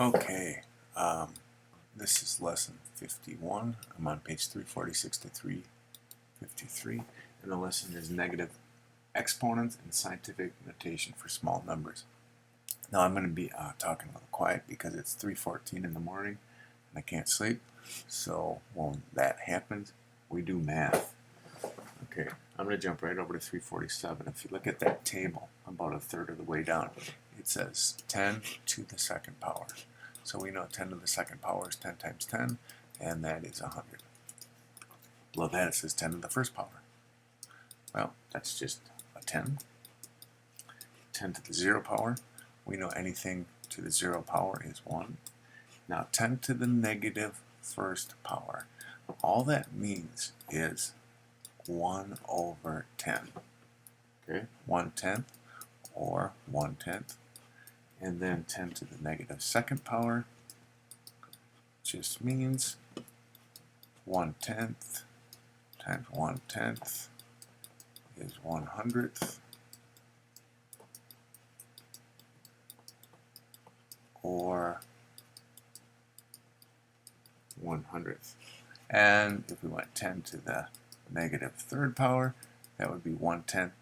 Okay, this is lesson 51. I'm on page 346 to 353, and the lesson is negative exponents and scientific notation for small numbers. Now I'm going to be talking a little quiet because it's 3:14 in the morning and I can't sleep. So when that happens, we do math. Okay, I'm going to jump right over to 347. If you look at that table, about a third of the way down, it says 10 to the second power. So we know 10 to the second power is 10 times 10, and that is 100. Below that it says 10 to the first power. Well, that's just a 10. 10 to the 0 power, we know anything to the 0 power is 1. Now 10 to the negative first power, all that means is 1 over 10. Okay, 1/10 or 1/10. And then 10 to the negative second power just means 1/10 times 1/10 is 1/100th, or 1/100th. And if we went 10 to the negative third power, that would be 1/10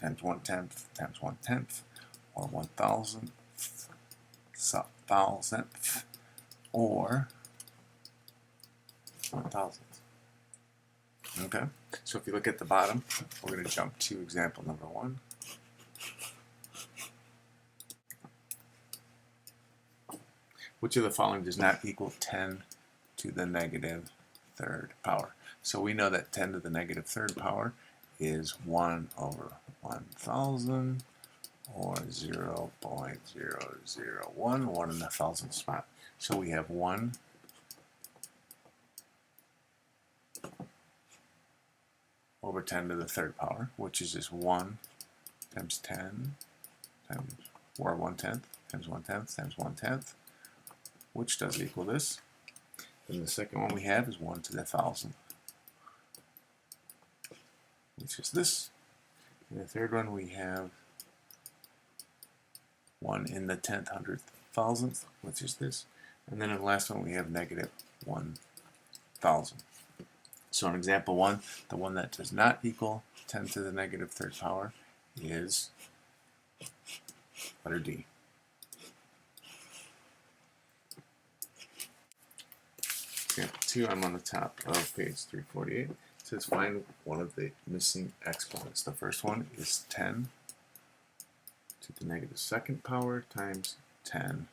times 1/10 times 1/10, or 1,000th, or 1,000th. Okay, so if you look at the bottom, we're going to jump to example number 1. Which of the following does not equal 10 to the negative third power? So we know that 10 to the negative third power is 1 over 1,000, or 0.001, 1 in the thousandth spot. So we have 1 over 10 to the third power, which is just 1 times 10 times, or 1/10 times 1/10 times 1/10, which does equal this. Then the second one we have is 1 to the 1,000th, which is this. And the third one we have 1 in the 10th, 100th, 1,000th, which is this. And then in the last one we have negative 1,000. So in example 1, the one that does not equal 10 to the negative third power is letter D. Example 2, I'm on the top of page 348. It says find one of the missing exponents. The first one is 10 to the negative second power times 10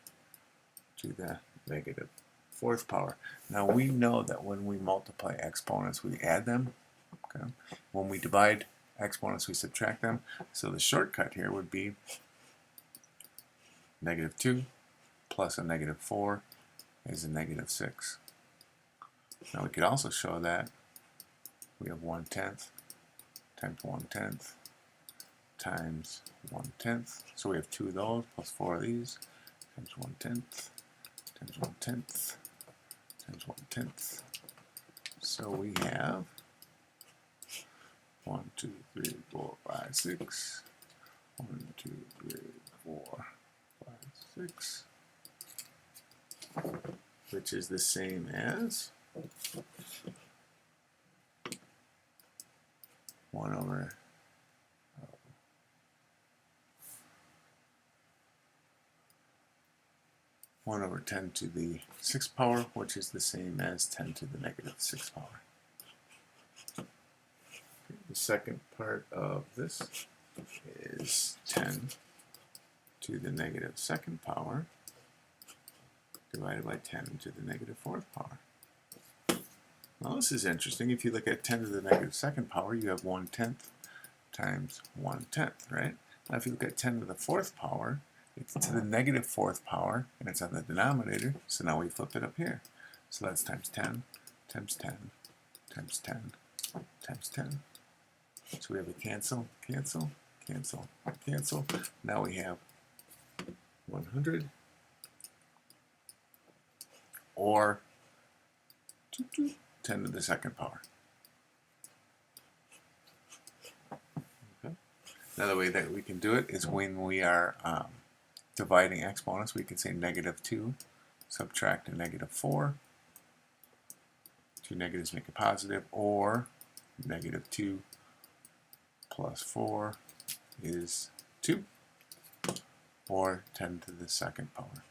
to the negative fourth power. Now we know that when we multiply exponents, we add them. Okay? When we divide exponents, we subtract them. So the shortcut here would be negative 2 plus a negative 4 is a negative 6. Now we could also show that we have 1/10 times 1/10 times 1/10. So we have 2 of those plus 4 of these times 1/10 times 1/10 times 1/10. So we have 1, 2, 3, 4, 5, 6. 1, 2, 3, 4, 5, 6. Which is the same as 1 over 1 over 10 to the 6th power, which is the same as 10 to the negative 6th power. The second part of this is 10 to the negative second power divided by 10 to the negative fourth power. Now this is interesting. If you look at 10 to the negative second power, you have 1/10 times 1/10, right? Now if you look at 10 to the fourth power, it's to the negative fourth power, and it's on the denominator, so now we flip it up here. So that's times 10, times 10, times 10, times 10. So we have a cancel, cancel, cancel, cancel. Now we have 100, or 10 to the second power. Okay. Another way that we can do it is when we are dividing exponents, we can say negative 2 subtract a -4. Two negatives make a positive, or -2 plus 4 is 2, or 10 to the second power.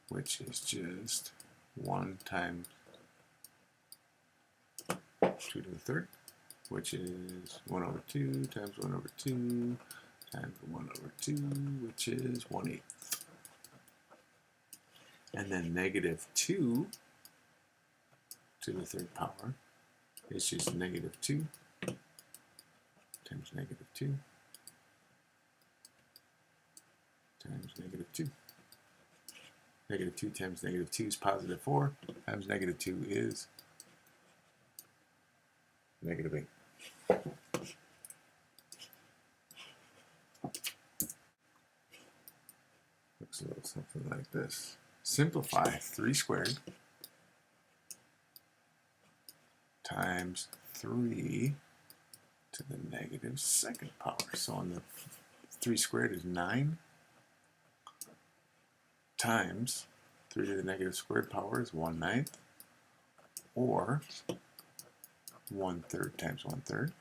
Which is just 1 times 2 to the third, which is 1 over 2 times 1 over 2 times 1 over 2, which is 1/8. And then -2 to the third power is just -2 times -2 times -2. -2 times -2 is +4, times -2 is -8. Looks a little something like this. Simplify 3 squared times 3 to the -2nd power. So on the 3 squared is 9 times 3 to the -squared power is 1/9, or 1/3 times 1/3,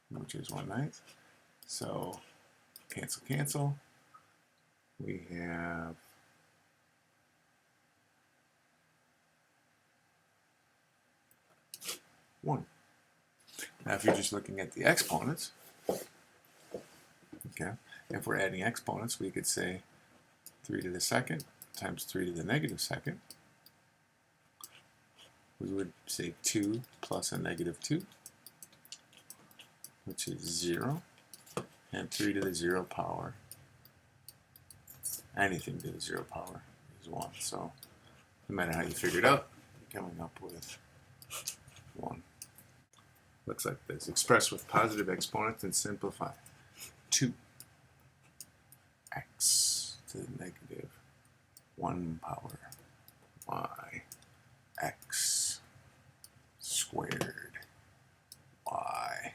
which is 1/9. So cancel, cancel. We have 1. Now if you're just looking at the exponents, okay, if we're adding exponents, we could say 3 to the second times 3 to the -2nd. We would say 2 plus a -2, which is 0, and 3 to the 0 power, anything to the 0 power is 1. So no matter how you figure it out, you're coming up with 1. Looks like this. Express with positive exponents and simplify. 2x to the -1 power y x squared y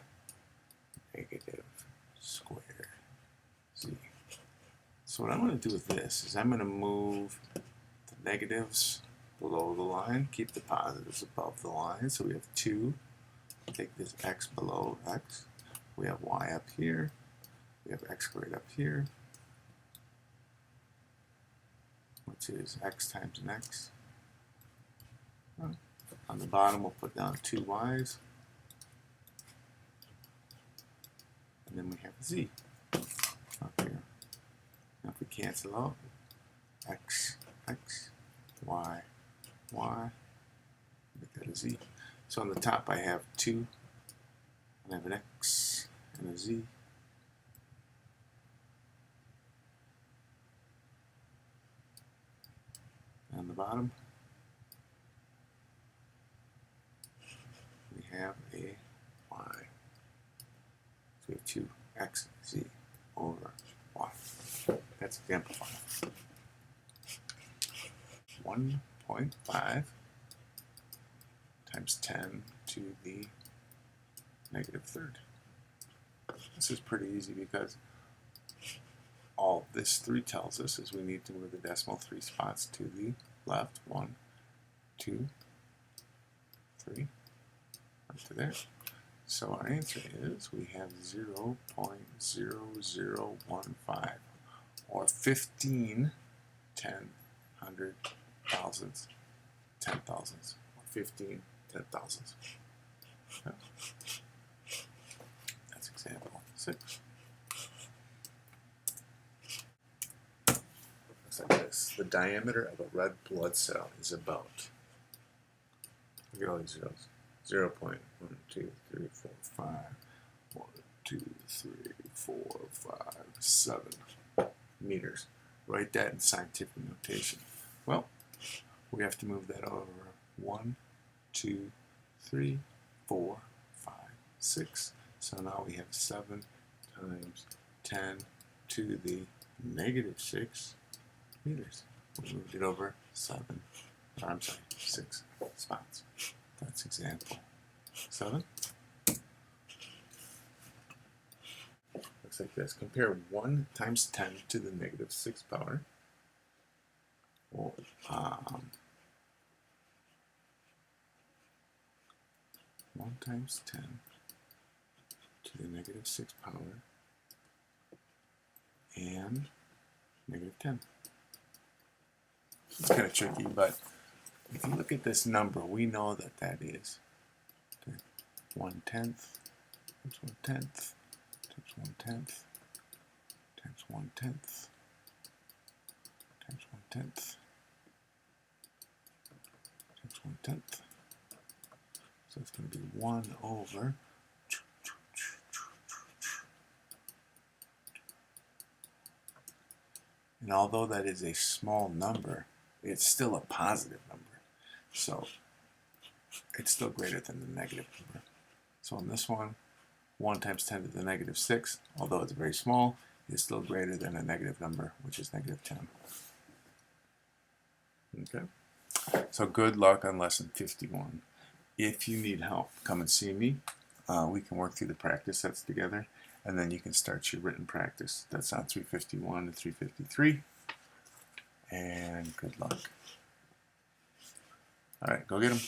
-squared z. So what I'm going to do with this is I'm going to move the negatives below the line, keep the positives above the line. So we have 2, take this x below x. We have y up here. We have x squared up here, which is x times an x. On the bottom, we'll put down 2 y's. And then we have z up here. Now if we cancel out, x, x, y, y, make that a z. So on the top I have 2, and I have an x and a z. And on the bottom, we have a y. So we have 2x z over y. That's example 5. 1.5 times 10 to the -3rd. This is pretty easy because all this 3 tells us is we need to move the decimal 3 spots to the left. 1, 2, 3, right to there. So our answer is we have 0.0015, or 15 100 thousandths, 10 thousandths, or 15 10 thousandths. Okay. That's example 6. Looks like this. The diameter of a red blood cell is about, look at all these zeros, 0.1, 2, 3, 4, 5, 1, 2, 3, 4, 5, 7 meters. Write that in scientific notation. Well, we have to move that over 1, 2, 3, 4, 5, 6. So now we have 7 times 10 to the -6 meters. We moved it over 6 spots. That's example 7. like this. Compare 1 times 10 to the negative 6 power. Well, 1 times 10 to the negative 6 power and negative 10. It's kind of tricky, but if you look at this number, we know that that is 1/10 times 1/10 times 1/10 times 1/10 times 1/10 times 1/10. So it's going to be 1 over. And although that is a small number, it's still a positive number. So it's still greater than the negative number. So in this one, 1 times 10 to the negative 6, although it's very small, is still greater than a negative number, which is negative 10. Okay? So good luck on lesson 51. If you need help, come and see me. We can work through the practice sets together, and then you can start your written practice. That's on 351 and 353. And good luck. All right, go get them.